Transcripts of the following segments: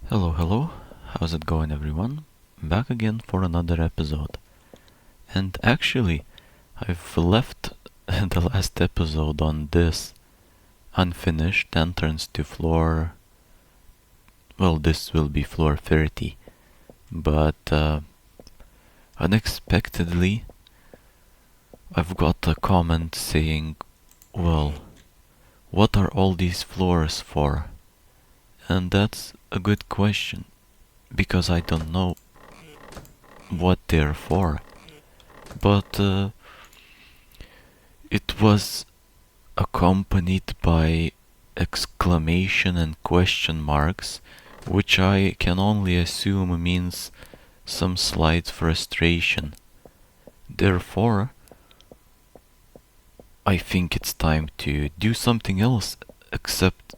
Hello, hello. How's it going, everyone? Back again for another episode. And actually, I've left the last episode on this unfinished entrance to floor. Well, this will be floor 30. But unexpectedly, I've got a comment saying, well, what are all these floors for? And that's a good question, because I don't know what they're for. But it was accompanied by exclamation and question marks, which I can only assume means some slight frustration. Therefore, I think it's time to do something else except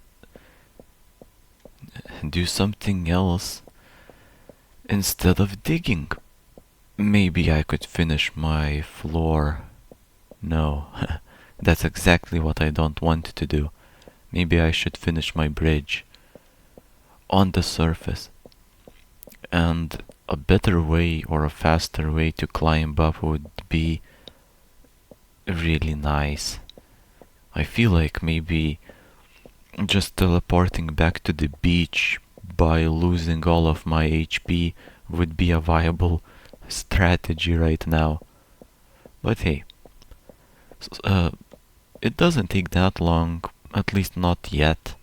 do something else instead of digging. Maybe I could finish my floor. No, that's exactly what I don't want to do. Maybe I should finish my bridge on the surface. And a better way or a faster way to climb up would be really nice. I feel like maybe just teleporting back to the beach by losing all of my HP would be a viable strategy right now. But hey, it doesn't take that long, at least not yet,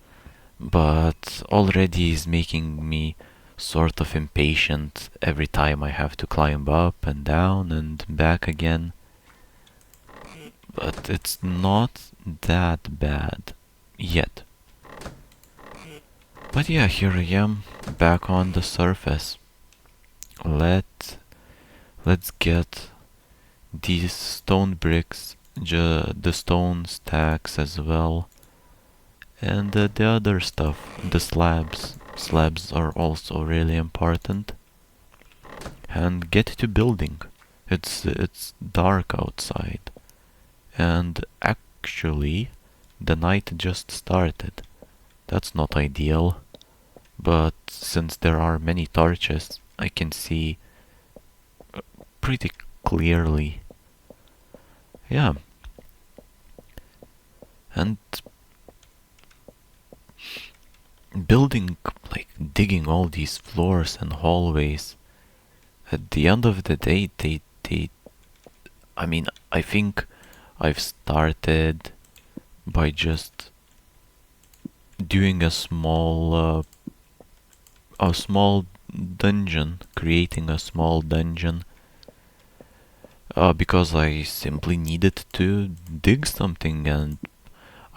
but already is making me sort of impatient every time I have to climb up and down and back again. But it's not that bad yet. But yeah, here I am back on the surface. Let's get these stone bricks, the stone stacks as well, and the other stuff, the slabs. Slabs are also really important. And get to building. It's dark outside, and actually, the night just started. That's not ideal, but since there are many torches, I can see pretty clearly. Yeah. And building, like digging all these floors and hallways, at the end of the day, I think I've started by just doing a small dungeon, creating a small dungeon, because I simply needed to dig something, and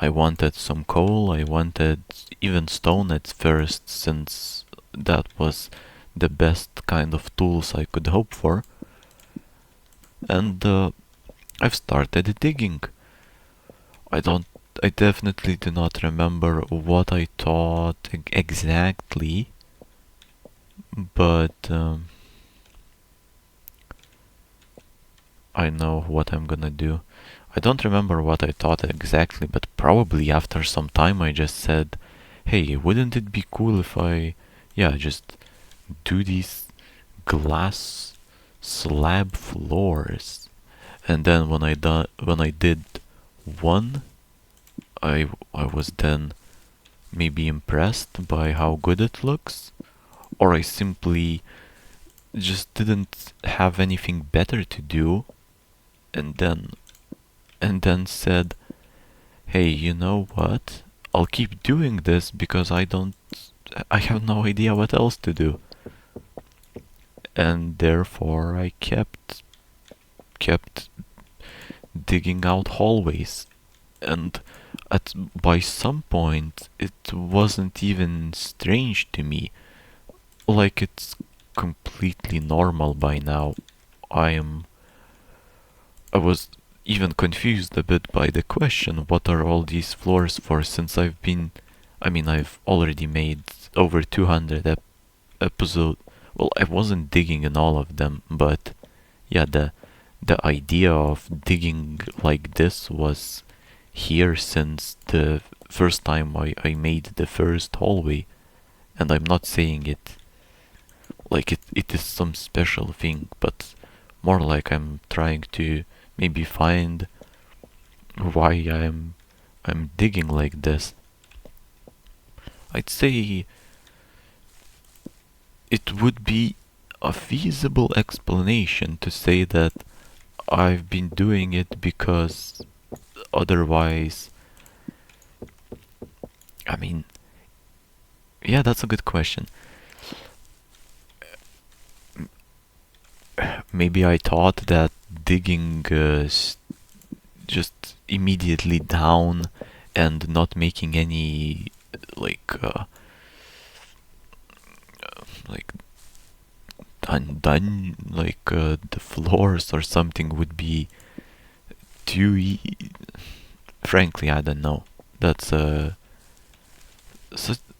I wanted some coal, I wanted even stone at first, since that was the best kind of tools I could hope for. And I've started digging. I don't I definitely do not remember what I taught exactly, but I know what I'm gonna do. I don't remember what I taught exactly, but probably after some time I just said, hey, wouldn't it be cool if just do these glass slab floors? And then when I did one, I was then maybe impressed by how good it looks, or I simply just didn't have anything better to do, and then said, hey, you know what? I'll keep doing this because I have no idea what else to do. And therefore I kept digging out hallways, and by some point it wasn't even strange to me, like it's completely normal by now. I was even confused a bit by the question, what are all these floors for, since I've already made over 200 episodes. Well, I wasn't digging in all of them, but yeah, the idea of digging like this was here since the first time I made the first hallway, And I'm not saying it like it is some special thing, but more like I'm trying to maybe find why I'm digging like this. I'd say it would be a feasible explanation to say that I've been doing it because otherwise, I mean, yeah, that's a good question. Maybe I thought that digging just immediately down and not making any like like done like the floors or something would be too frankly, I don't know. That's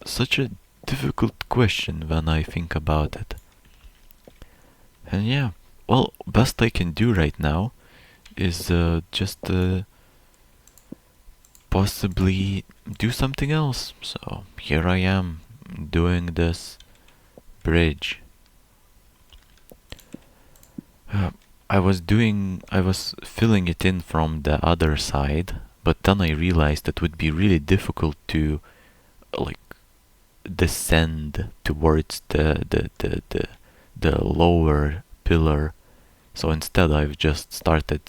such a difficult question when I think about it. And yeah, well, best I can do right now is just possibly do something else. So here I am doing this bridge. Uh, I was filling it in from the other side, but then I realized it would be really difficult to like descend towards the lower pillar. So instead I've just started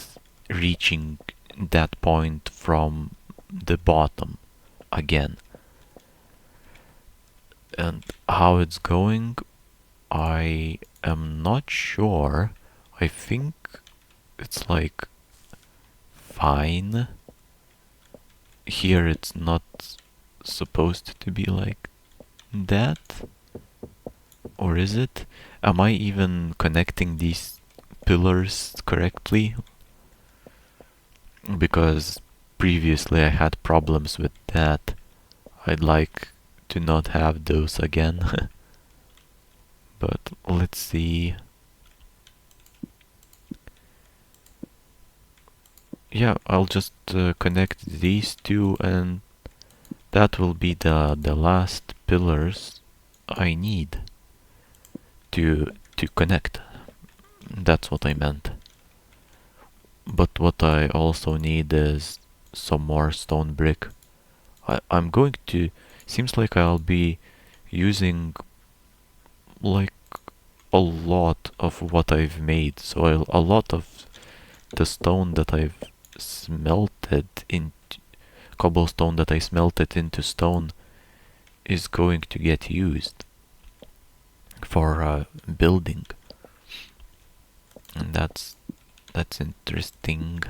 reaching that point from the bottom again. And how it's going, I am not sure. I think it's like fine. Here it's not supposed to be like that. Or is it? Am I even connecting these pillars correctly? Because previously I had problems with that. I'd like to not have those again. But let's see. Yeah, I'll just connect these two, and that will be the last pillars I need to connect. That's what I meant. But what I also need is some more stone brick. I'm going to... Seems like I'll be using like a lot of what I've made. So a lot of the stone that I've smelted in cobblestone that I smelted into stone is going to get used for building, and that's interesting.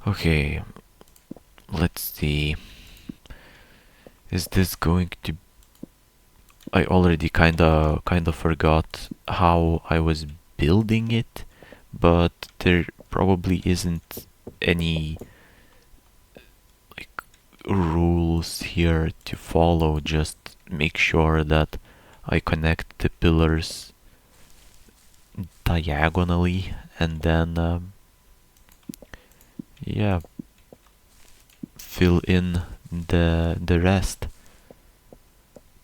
Okay, let's see. Is this going to... I already kinda forgot how I was building it, but there probably isn't any like rules here to follow. Just make sure that I connect the pillars diagonally, and then yeah, fill in the rest.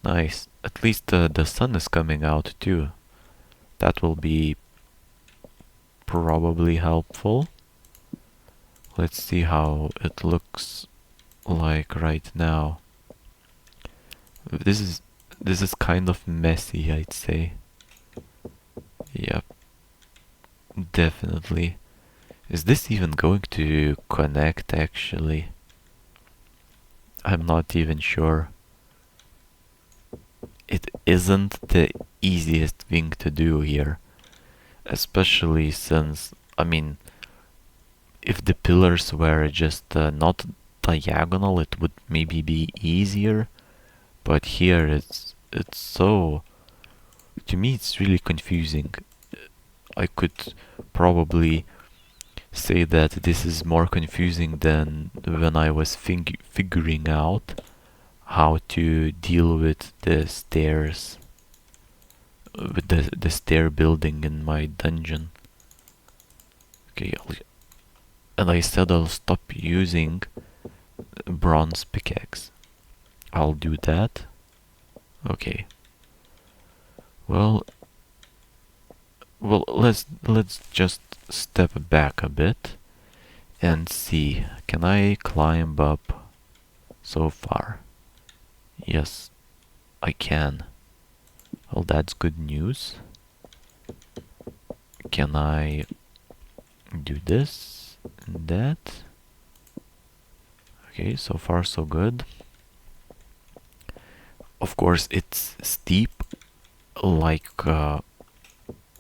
Nice. At least the sun is coming out too. That will be probably helpful. Let's see how it looks like right now. This is kind of messy, I'd say. Yep, definitely. Is this even going to connect actually? I'm not even sure. It isn't the easiest thing to do here. Especially since, I mean, if the pillars were just not diagonal, it would maybe be easier. But here it's so... To me it's really confusing. I could probably say that this is more confusing than when I was figuring out how to deal with the stairs, with the stair building in my dungeon. Okay, and I said I'll stop using bronze pickaxe. I'll do that. Okay. Well, let's just step back a bit and see. Can I climb up so far? Yes, I can. Well, that's good news. Can I do this and that? Okay, so far so good. Of course, it's steep, like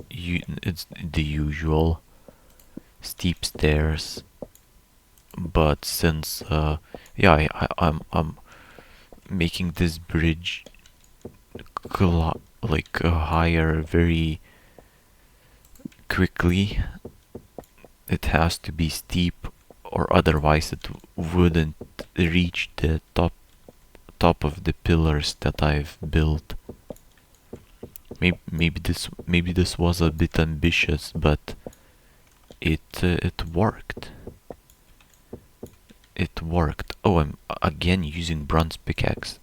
it's the usual steep stairs. But since yeah, I'm making this bridge like higher very quickly, it has to be steep, or otherwise it wouldn't reach the top of the pillars that I've built. Maybe this was a bit ambitious, but it worked. It worked. Oh, I'm again using bronze pickaxe.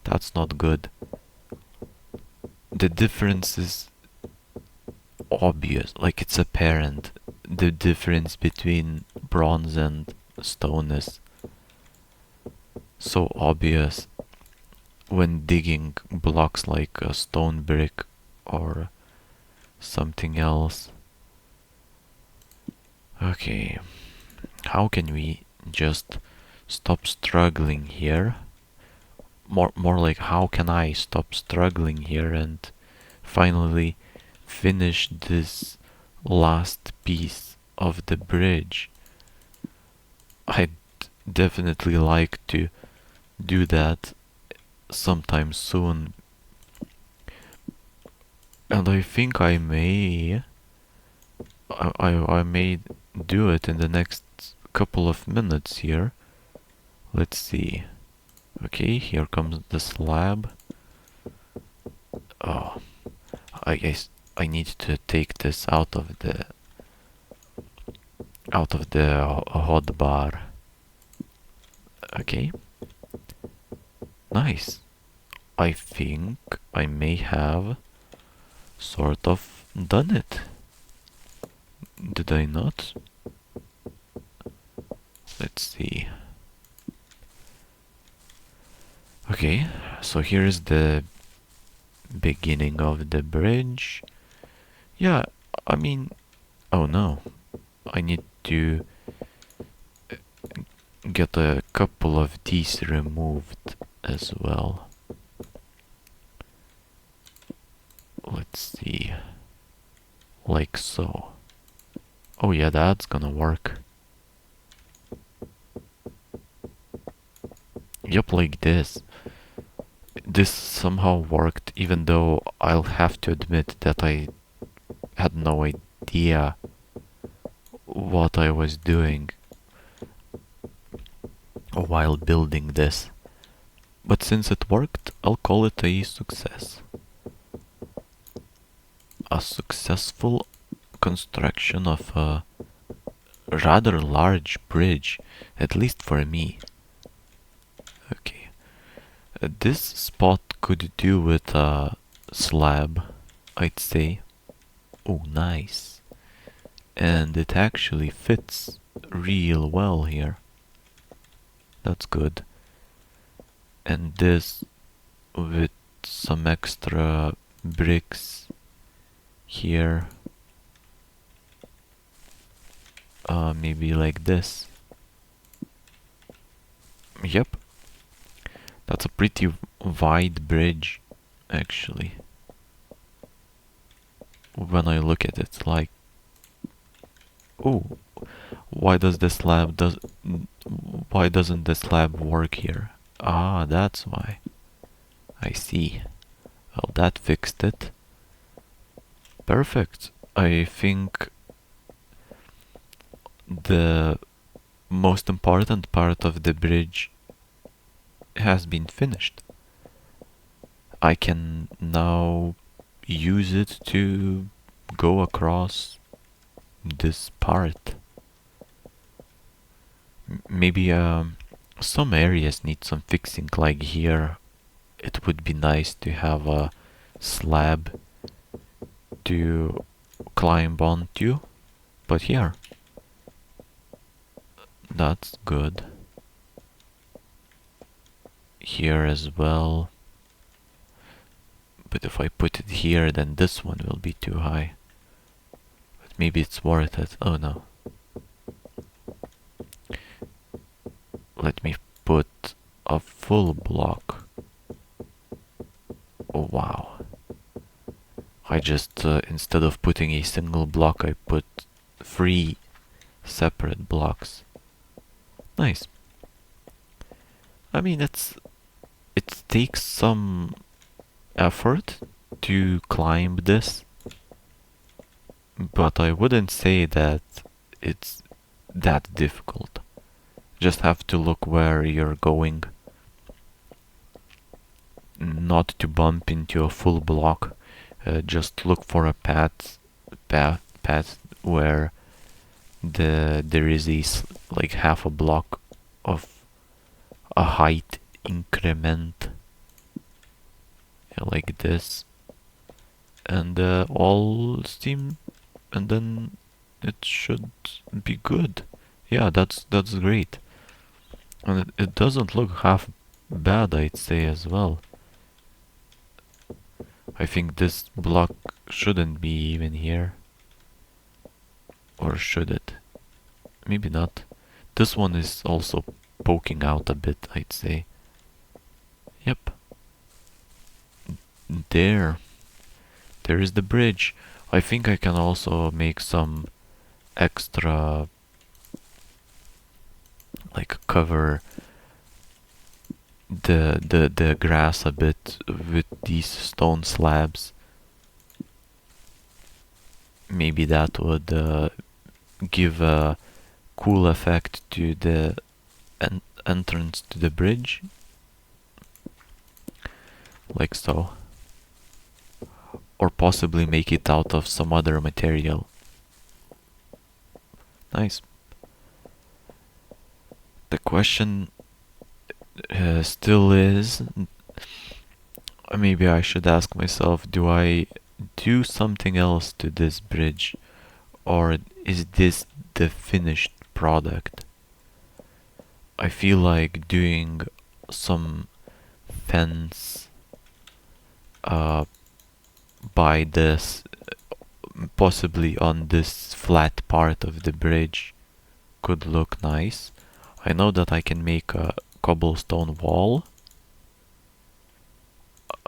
That's not good. The difference is obvious, like it's apparent. The difference between bronze and stone is so obvious when digging blocks like a stone brick or something else. Okay, how can we just stop struggling here? More like, how can I stop struggling here and finally finish this last piece of the bridge? I'd definitely like to do that sometime soon, and I think I may do it in the next couple of minutes here. Let's see. Okay, here comes the slab. Oh, I guess I need to take this out of the hot bar. Okay, nice. I think I may have sort of done it. Did I not? Let's see. Okay, so here's the beginning of the bridge. Yeah, I mean, oh no, I need to get a couple of these removed as well. Let's see, like so. Oh yeah, that's gonna work. Yep, like this. This somehow worked, even though I'll have to admit that I had no idea what I was doing while building this. But since it worked, I'll call it a success. A successful construction of a rather large bridge, at least for me. Okay, this spot could do with a slab, I'd say. Oh, nice. And it actually fits real well here. That's good. And this with some extra bricks here. Maybe like this. Yep. That's a pretty wide bridge, actually. When I look at it, like, oh, why does the slab why doesn't the slab work here? Ah, that's why. I see. Well, that fixed it. Perfect. I think the most important part of the bridge has been finished. I can now use it to go across this part. Maybe some areas need some fixing, like here it would be nice to have a slab to climb onto. But here, that's good. Here as well. But if I put it here, then this one will be too high. But maybe it's worth it. Oh no. Let me put a full block. Oh wow. I just, instead of putting a single block, I put 3 separate blocks. Nice. I mean, it takes some effort to climb this, but I wouldn't say that it's that difficult. Just have to look where you're going, not to bump into a full block. Just look for a path where there is like half a block of a height increment, like this, and all seem, and then it should be good. Yeah, that's great, and it doesn't look half bad, I'd say as well. I think this block shouldn't be even here, or should it? Maybe not. This one is also poking out a bit, I'd say. Yep. There is the bridge. I think I can also make some extra, like, cover the grass a bit with these stone slabs. Maybe that would give a cool effect to the entrance to the bridge, like so, or possibly make it out of some other material. Nice. The question still is, maybe I should ask myself, do I do something else to this bridge, or is this the finished product? I feel like doing some fence by this, possibly on this flat part of the bridge, could look nice. I know that I can make a cobblestone wall.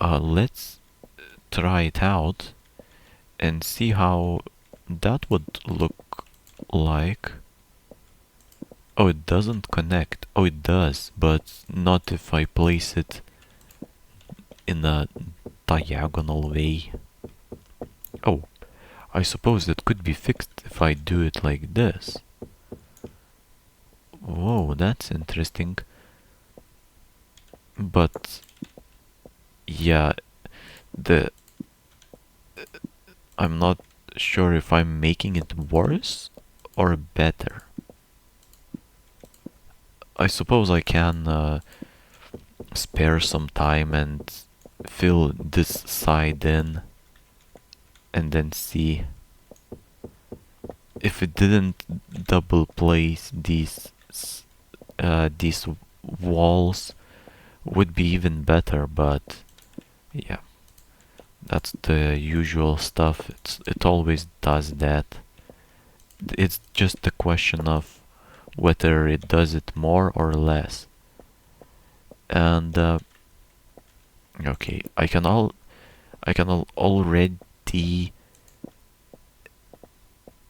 Let's try it out and see how that would look like. Oh, it doesn't connect. Oh, it does, but not if I place it in a diagonal way. Oh, I suppose that could be fixed if I do it like this. Whoa, that's interesting. But yeah, I'm not sure if I'm making it worse or better. I suppose I can spare some time and fill this side in and then see if it didn't double place these walls would be even better, but yeah, that's the usual stuff. It always does that. It's just a question of whether it does it more or less. And okay, I can already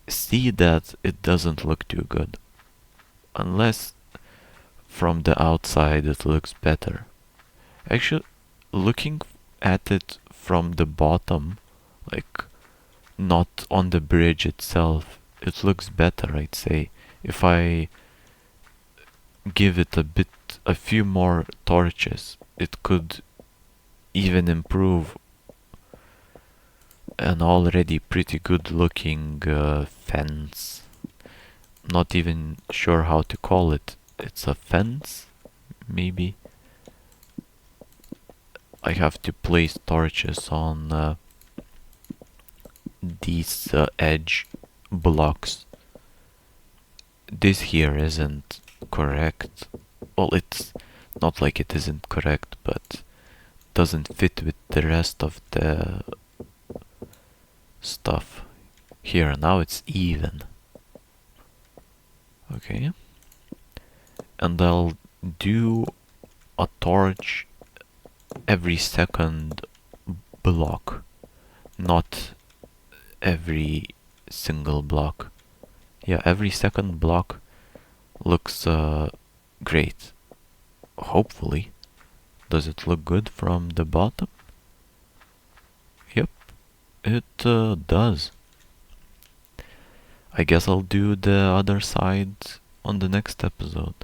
see that it doesn't look too good, unless from the outside it looks better. Actually, looking at it from the bottom, like not on the bridge itself, it looks better, I'd say. If I give it a few more torches, it could even improve an already pretty good looking fence. Not even sure how to call it. It's a fence, maybe. I have to place torches on these edge blocks. This here isn't correct. Well, it's not like it isn't correct, but doesn't fit with the rest of the stuff. Here, now it's even. Okay. And I'll do a torch every second block, not every single block. Yeah, every second block looks great. Hopefully. Does it look good from the bottom? Yep, it does. I guess I'll do the other side on the next episode.